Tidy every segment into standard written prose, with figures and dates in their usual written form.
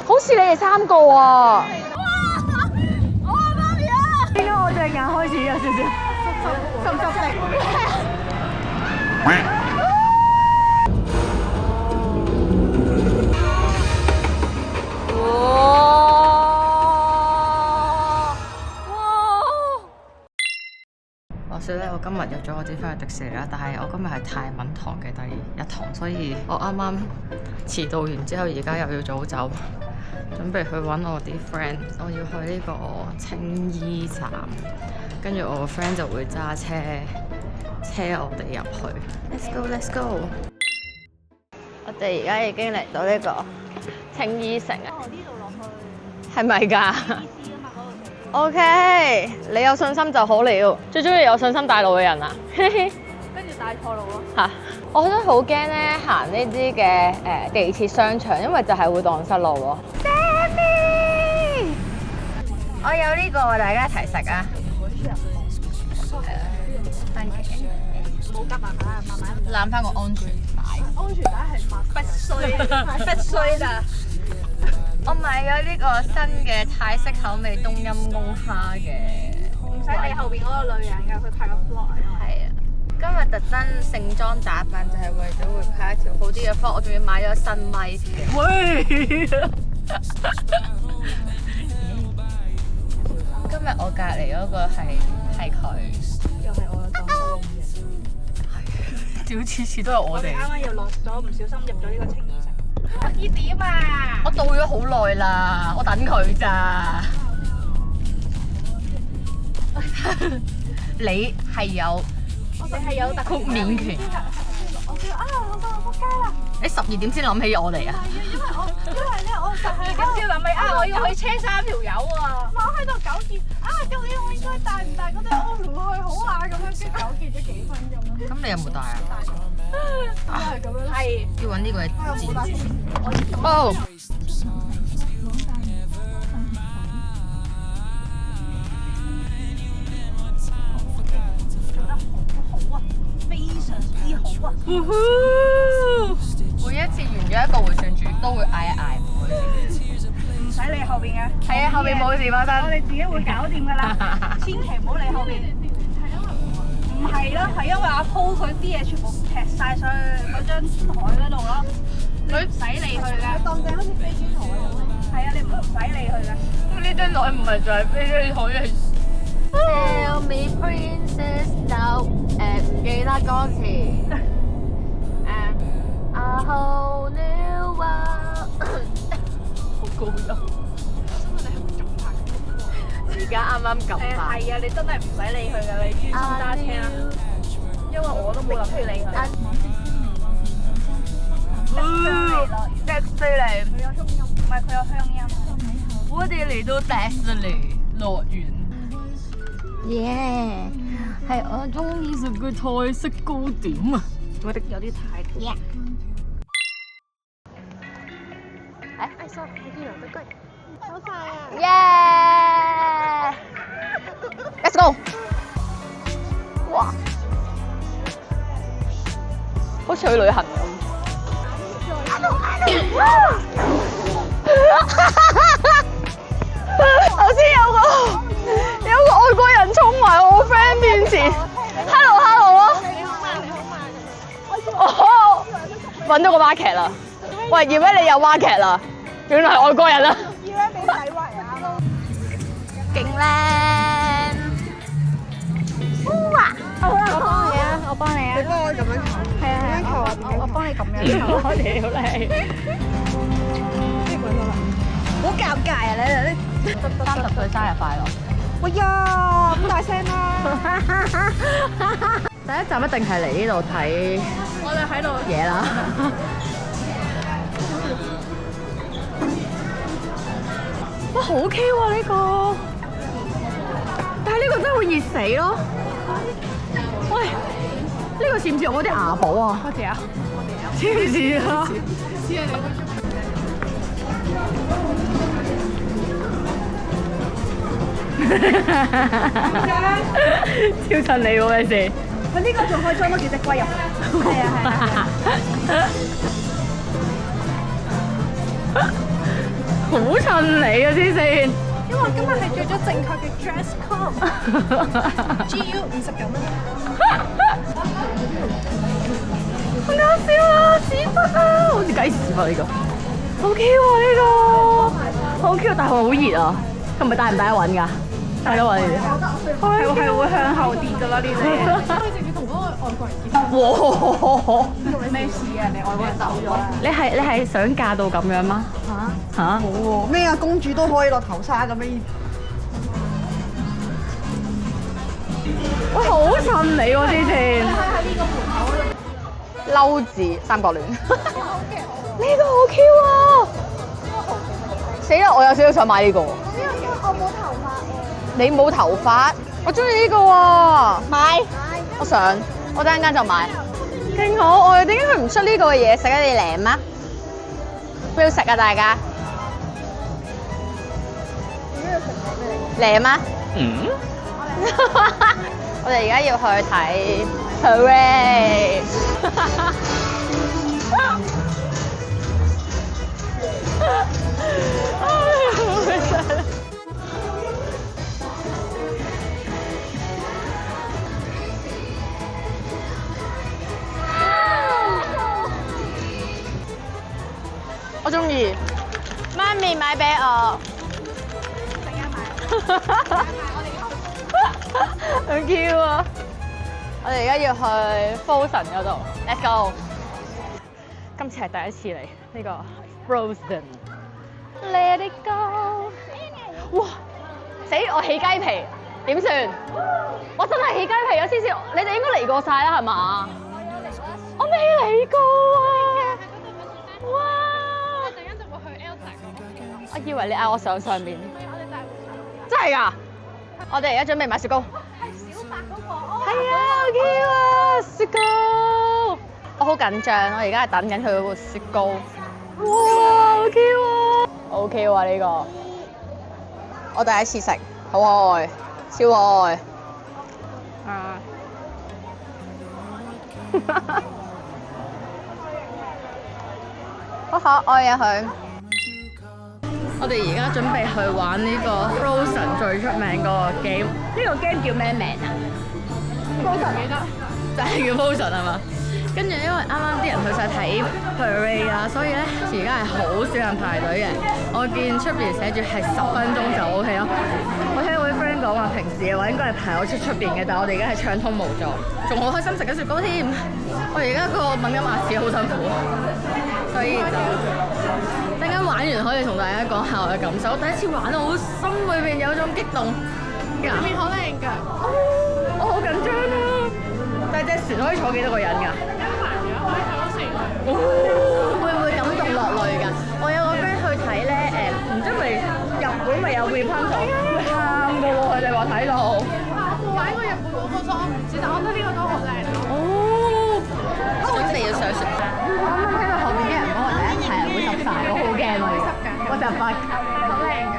好似你哋3個啊！我啊媽咪啊！點解我隻眼開始有少少濕濕地？話說咧，我今日約咗我自己翻去迪士尼啦，但係我今日係泰文堂嘅第1堂，所以我啱啱遲到完之後，而家又要早走，準備去揾我啲 friend。我要去呢個青衣站，跟住我個 friend 就會揸車我哋入去。Let's go, let's go！ 我哋而家已經嚟到呢個青衣城啊！呢度落去係咪㗎？ DC 啊嘛，嗰度地。 OK， 你有信心就好了。最中意有信心帶路嘅人啊！跟住帶錯路咯。嚇！我覺得好驚咧，行呢啲嘅地鐵商場，因為就係會蕩失路喎。Sammy， 我有呢個，大家一齊食啊！番茄，冇急慢慢慢慢。攬翻個安全帶。安全帶係必須㗎。我買咗呢個新嘅泰式口味冬陰功蝦嘅。唔使理後邊嗰個女人㗎，佢拍個 vlog 啊。係啊，今日特登盛裝打扮就係為咗會拍一條好啲嘅 vlog，我仲要買咗新咪。喂！今日我隔離嗰個係佢，又係我嘅當中嘅。屌次次都係我哋。啱啱又落咗，唔小心入咗呢個青衣城。我知點啊！我到咗好耐啦，我等佢咋。你係有我哋係有特豁免權。我叫啊，老闆我仆街啦！你12點先諗起我哋啊？因為咧，我12點先諗起啊，我要去車3條友啊！我喺度糾結啊，究竟我應該帶唔帶嗰對 Olu 去好啊？咁樣跟住糾結咗幾分鐘咯。咁你有冇帶啊？都係咁樣。係。要揾呢個嘅剪接。我哦。做得好啊，非常之好啊！每一次完咗一個迴旋轉都會嗌一嗌，唔使理後邊嘅。係啊，後面冇事發我生。哋自己會搞掂㗎啦，千祈唔好理後邊。唔係咯，係因為阿鋪佢啲嘢全部劈晒上去嗰張台嗰度咯，你唔使理佢㗎。當正好似飛機台咁。係啊，你唔使理佢㗎。呢張台唔係就係飛機台嚟。Tell me princess now，唔記得歌詞。A whole new world。好高音。而家啱啱撳翻。係啊，你真係唔使理佢㗎，你專心揸車啦。因為我都冇諗住理佢。迪士尼。佢有中音，唔係佢有鄉音。我哋嚟到迪士尼樂園。耶！係我中意食嘅泰式糕點啊！我哋有啲太甜。哎，I saw 呢啲有得貴，好快啊！耶！Let's go！ 哇！好似去旅行咁。頭先有個外國人衝埋我 friend 面前 ，hello hello 啊！你好慢，你好慢。哦，揾到個 market 啦！喂，以為你有 market 啦，原來係外國人啦！要咧俾洗圍啊！勁靚！哇！好啦，我幫你啊，我幫你啊。你幫我咁樣求，係啊係啊，我幫你咁樣求。我屌你！即係揾到啦。好尷尬啊！你30歲生日快樂！喂呀，咁大聲啦！第一站一定係嚟呢度睇我哋喺度嘢啦。哇，好 Q 啊呢個！但係呢個真係會熱死咯。喂，呢個似唔似我啲牙寶啊？多謝啊！似唔似啊？似啊超襯你喎，咩事？佢呢個仲可以裝多幾隻龜入。係啊係啊。好襯你啊，黐線！因為我今日係着咗正確嘅 dress code。GU 59蚊。好搞笑啊！屎忽啊，好似雞屎忽呢個，好 Q 啊呢個，好 Q， 但係好熱啊，係咪帶唔帶得穩㗎？帶得穩嘅，係會向後跌㗎啦呢啲。直接同嗰個外國人結婚。哇！咩事啊？你外國人走咗啦？你係想嫁到咁樣嗎？嚇？冇喎，咩啊？公主都可以落頭紗咁樣。喂，好襯你喎之前。嬲字三角戀。呢個好 Q 啊！死啦！我有少少想買呢個。我冇頭髮喎。你冇頭髮？我中意呢個喎。買。我想，我等陣間就買。勁可愛，點解佢唔出呢個嘅嘢食啊？你舐啊？邊度食啊？大家？舐啊？嗯。我哋而家要去睇 parade。我中意，媽咪買俾我。好 Q 啊！我哋而家要去 Frozen 嗰度 ，Let's go！ 今次係第一次嚟呢個 Frozen。Let it go！ 哇！死！我起雞皮，點算？我真係起雞皮啊！思思，你哋應該嚟過晒啦，係嘛？我未嚟過啊！哇！我陣間就會去 Elsa。我以為你嗌我上面。真係㗎！我哋而家準備買雪糕。係小白嗰個。係啊，好 Q 啊！雪糕。我好緊張，我而家係等緊佢嗰個雪糕。哇，好 Q 啊！好 Q 啊呢個。我第一次食，好可愛，超可愛。啊！好可愛啊佢。我哋而家準備去玩呢個 Frozen 最出名嗰個 game。呢個 game 叫咩名啊 ？Frozen 記得，就係叫 Frozen 係嘛？跟住因為啱啱啲人去晒睇 parade 啦，所以咧而家係好少人排隊嘅。我見出邊寫住係10分鐘就 OK 咯。我聽我啲 friend 講話，平時嘅話應該係排好出邊嘅，但係我哋而家係暢通無阻，仲好開心食緊雪糕添。我而家個敏感牙齒好辛苦，所以就等間玩完可以同大家講下我嘅感受。我第一次玩，我心裏邊有種激動。入面好靚㗎，我好緊張啊！但係隻船可以坐幾多個人㗎？會唔會感動落淚㗎？我有個 friend 去睇咧，唔知咪日本咪有 Rapunzel，會喊㗎喎，佢哋話睇到。我玩過日本嗰個，所以我唔知，但我覺得呢個都好靚。哦，準備要上船。我啱啱聽到後面啲人講話第一排會濕晒，我好驚啊！我就發好靚嘅。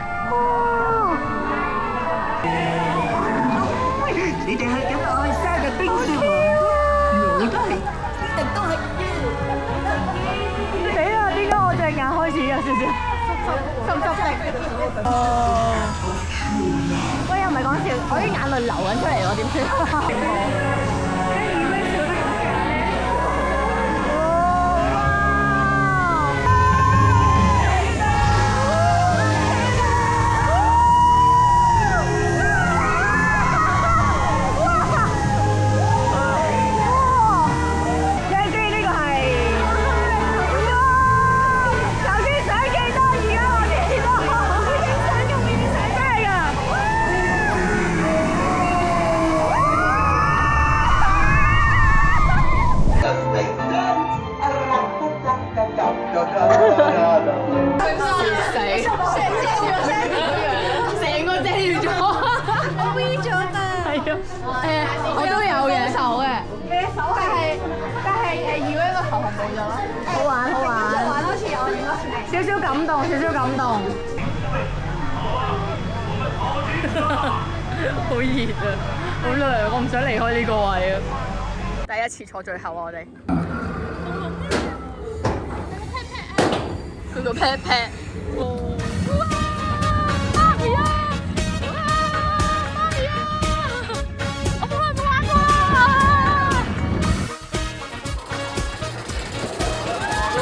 你哋係咁愛沙嘅冰雪王，我都係，一定都係。死啦！點解我隻眼開始有少少濕的？喂，又唔係講笑，我啲眼淚流緊出嚟喎，點算？我都有嘅手嘅，你手但係要一個頭係冇咗咯。好玩好玩，玩多次我影多次。少少感動，少少感動。好熱啊，好涼，我唔想離開呢個位啊。第一次坐最後啊，我哋。佢個 pat pat。哇！媽咪啊！哇！媽咪啊！我好耐冇玩過啦！哇！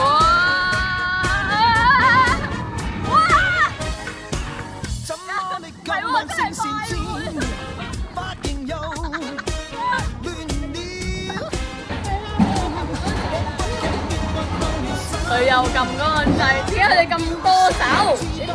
哇！怎麼你咁慢聲線尖，髮型又亂了。佢又撳嗰個掣，點解佢哋咁多手？點解？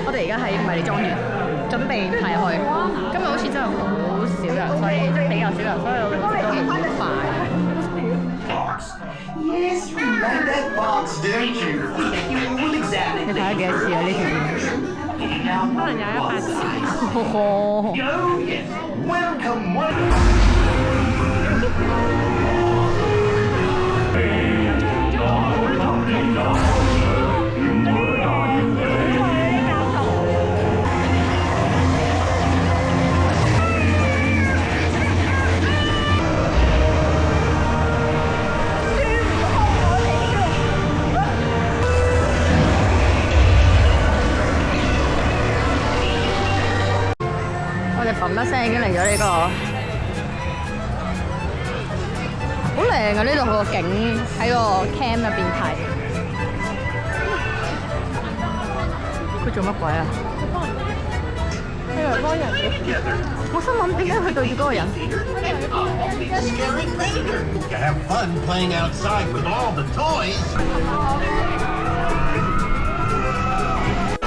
我哋而家喺迷你莊園，準備排入去。今日好似真係好少人，所以即係比較少人，所以我哋都幾快。Yes, you like that box, don't you? We'll examine 你睇下幾多次啊？呢條片可能有100次。Oh, yes. Welcome, welcome. 砰一聲已經嚟咗呢個，好靚啊！呢度個景喺個 cam 入邊睇，佢做乜鬼啊？佢嚟幫人嘅。我心諗點解佢對住嗰個人？ To have fun playing outside with all the toys.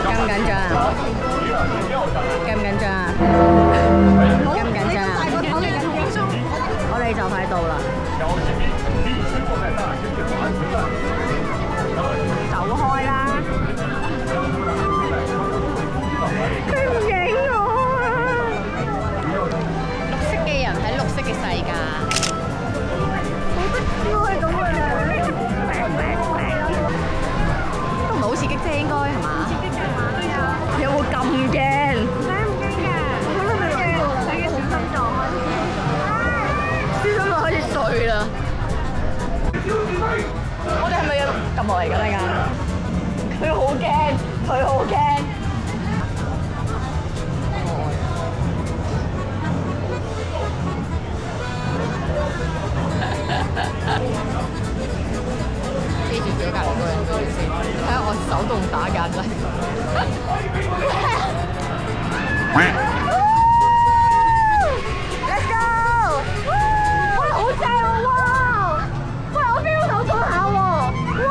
緊唔緊張啊？緊唔緊張啊？緊唔緊張啊？我哋就快到啦。走開啦！佢唔影我啊！綠色嘅人喺綠色嘅世界。好得意喎，係咁嘅。都唔係好刺激啫，應該係嘛？有冇咁驚？使唔驚㗎？我覺得你驚喎，你嘅小心臟開始，小心臟開始碎啦。我哋係咪要撳落嚟㗎？陣間佢好驚，佢好驚。記住自己隔離個人嗰啲先，睇下我手動打間掣。Let's go！ 哇，好正喎！哇，喂，我 feel 到嗰下喎！哇！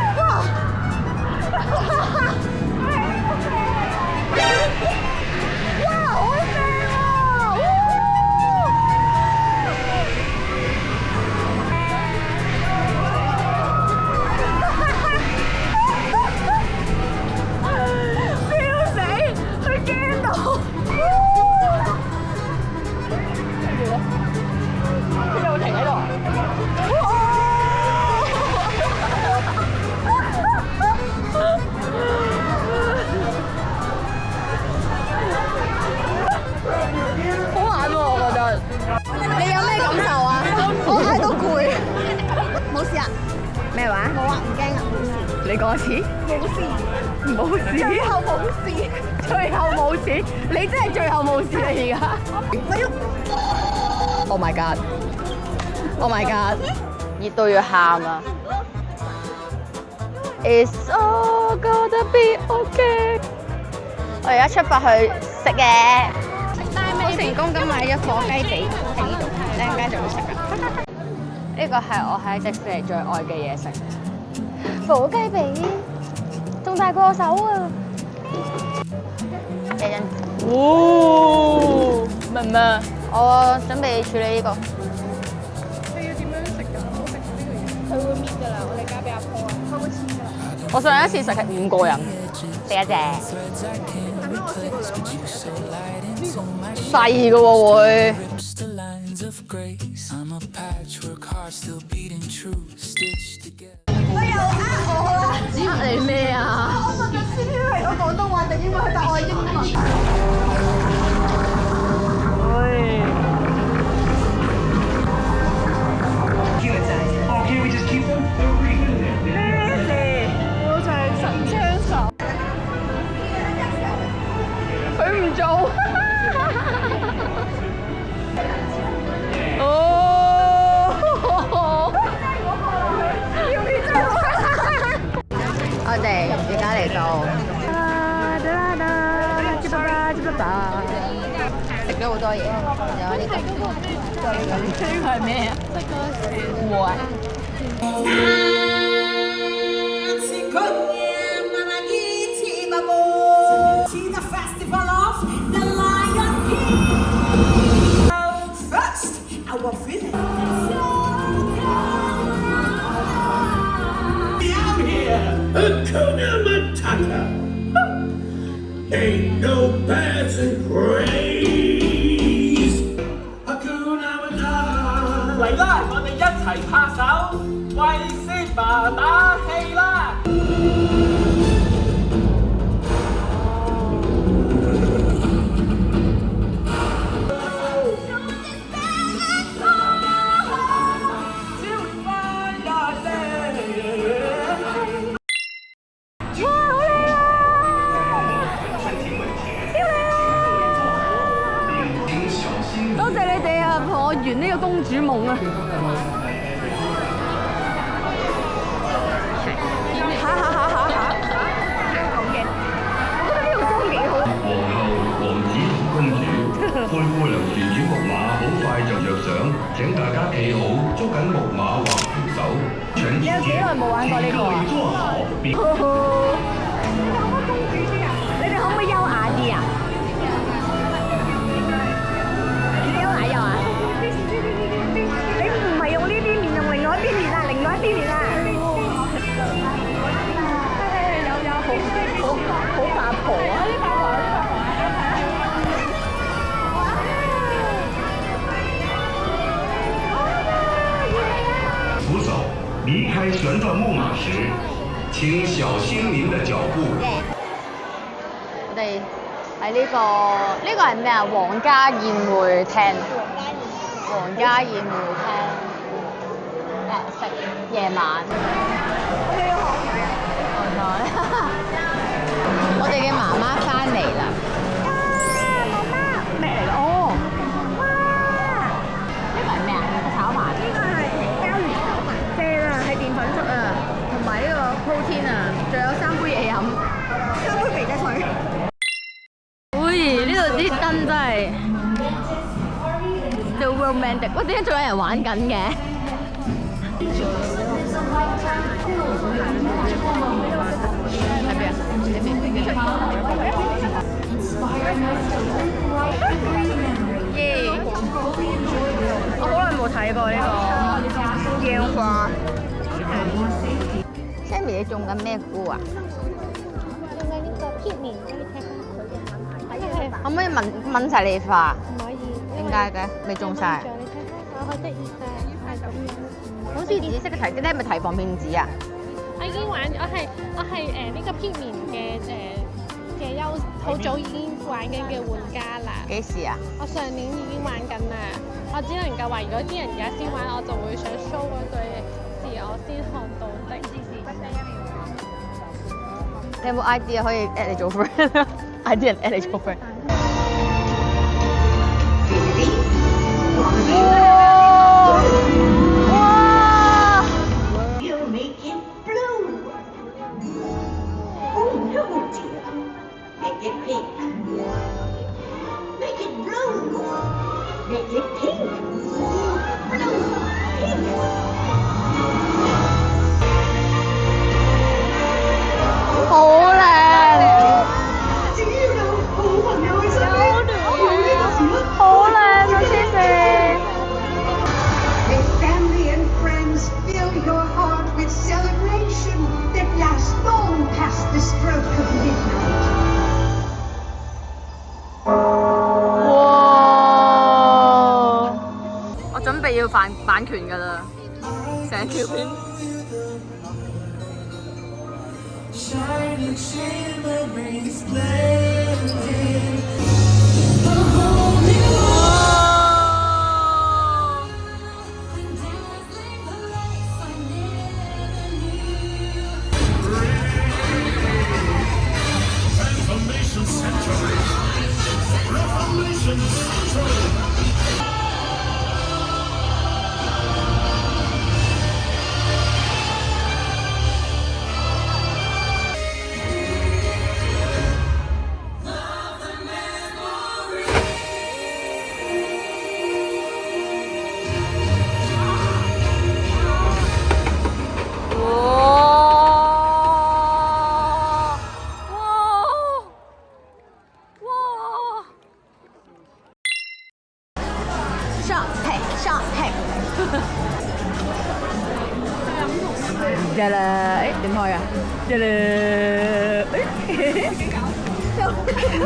哇，好正喎！咩話？冇啊，唔驚啊，冇事。你講一次？冇事，冇事。最後冇事，最後冇事。你真係最後冇事啊！而家。Oh my god! Oh my god! 熱到要喊啊 ！It's all gonna be okay。我而家出發去食嘢，好成功咁買咗火雞髀喺呢度，你陣間就會食㗎。呢個係我喺迪士尼最愛嘅嘢食，火雞髀仲大過我手啊！哦，明唔明？我準備處理呢個。你要點樣食㗎？我食呢個嘢。佢會搣㗎啦，我哋交俾阿婆啊，佢會切㗎啦。我上一次食係5個人，食一隻。係咩？我試過2個人食一隻。細嘅喎會。 the lines of grace. I'm a patchwork heart still beating true, stitched together. 佢又呃我啦！呃你咩啊？我問咗師兄係講廣東話定英文，佢答我係英文。Oh, can't we just keep them? They're pretty good in there. 我就係神槍手。佢唔做。哦。我哋而家嚟到。食咗好多嘢，有呢個。呢個係咩啊？我。 See the festival of the Lion King. First, our village. Out here, Hakuna Matata. Ain't no pads and praise. Hakuna Matata. 嚟啦，我哋一齊拍手，為先爸打氣啦！ 多謝你哋啊，同我圓呢個公主夢啊！皇后、王子同公主，灰姑娘旋轉木馬，好快就着上。請大家企好，捉緊木馬或扶手。你有幾耐冇玩過呢個啊？你哋可唔可以優雅啲啊？優雅優雅。你唔係用呢啲面，用另外一邊面啊！另外一邊面啊！好八婆啊！扶手，離開旋轉木馬時，請小心您的腳步。我哋喺呢個係咩啊？皇家宴會廳。皇家宴會廳。食夜晚。我哋嘅媽媽翻嚟啦。媽媽咩嚟㗎？哦，哇！呢個係咩啊？炒飯。呢個係鮑魚炒飯，正啊，係澱粉質啊，同埋呢個 protein 啊，仲有3杯嘢飲，3杯肥仔水。喂，呢度啲燈真係 so romantic。喂，點解仲有人玩緊嘅？喺邊啊？耶！我好耐冇睇過呢個煙花。Sammy， 你種緊咩菇啊？用緊呢個撇面，你睇下佢嘅問題。可唔可以問齊你花？唔可以。點解嘅？未種晒。你睇下，好得意㗎，係咁樣。好似紫色嘅提，你係咪提防騙子啊？我已經玩，我係呢個撇面嘅好早已經玩緊嘅玩家啦。幾時啊？我上年已經玩緊啦。我只能夠話，如果啲人而家先玩，我就會想 show 嗰對字我先看到的。你有冇 idea 可以 add 你做 friend？idea add 你做 friend。哇！ You make it blue. Oh no, dear. Make it pink. Make it blue. Make it pink. Blue, pink. 好靚！至於有好朋友嘅生日。版權㗎啦，成條片。嘅啦，誒點開啊？嘅啦，咩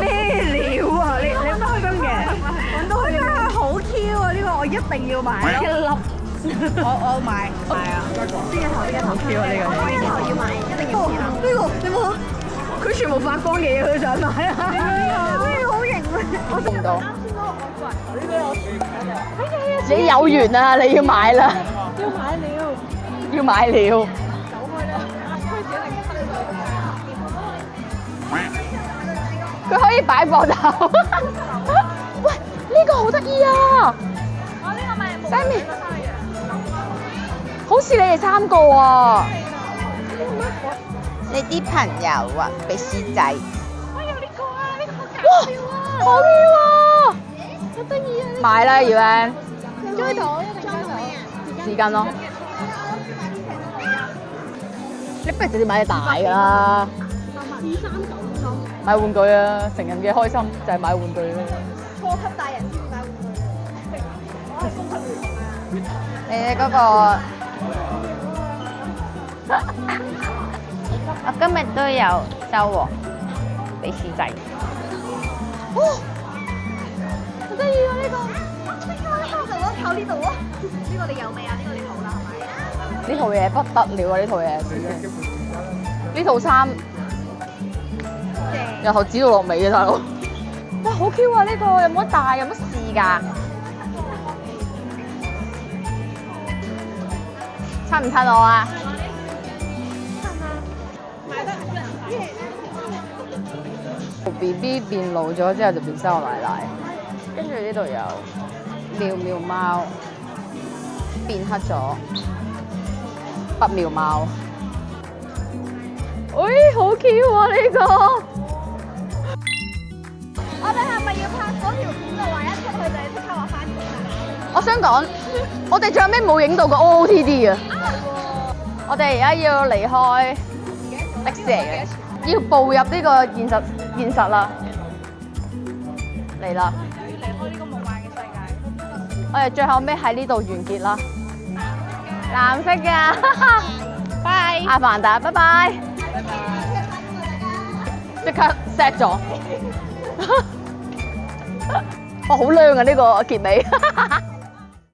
料啊？你有得開燈嘅？揾到佢啦，好 Q 啊！呢個我一定要買咯，一粒，我買，係啊，邊個頭邊個頭 Q 啊？呢個邊個頭要買，一定要買。呢個你冇，佢全部發光嘅嘢，佢想買啊！呢個好型啊！我見唔到。你有緣啊！你要買啦！要買料，要買料。佢可以擺膊頭。喂，呢個好得意啊！我呢個咪Sammy，好似你哋3個啊！你啲朋友啊，俾師仔。我有呢個啊，呢個好搞笑啊！好妙啊！好得意啊！買啦，要唔？追到，一定追到。時間咯。你不如直接買隻大㗎啦。買玩具啊！成人嘅開心就係買玩具啦。初級大人先買玩具。我係高級兒童啊！你嗰個，我今日都有收喎，俾師仔。哦，好得意啊！呢個，呢個靠呢度啊！呢個你有未啊？呢個你好啦，係咪？呢套嘢不得了啊！呢套嘢，呢套衫。由頭指到落尾嘅大佬，哇好 Q 啊！呢個有冇得戴？有乜試㗎？襯唔襯我啊？BB 變老咗之後就變收奶奶，跟住呢度有妙妙貓變黑咗，不妙貓。喂，好 Q 啊呢個！我哋係咪要拍嗰條片就話一出去就即刻話翻工啊？我想講，我哋最後尾冇影到個 OOTD 啊！我哋而家要離開迪士尼，要步入呢個現實啦！嚟啦！要離開呢個夢幻嘅世界。我哋最後尾喺呢度完結啦。藍色㗎，拜！阿凡達，拜拜！即刻 set 咗。哇，好靚啊！呢個結尾。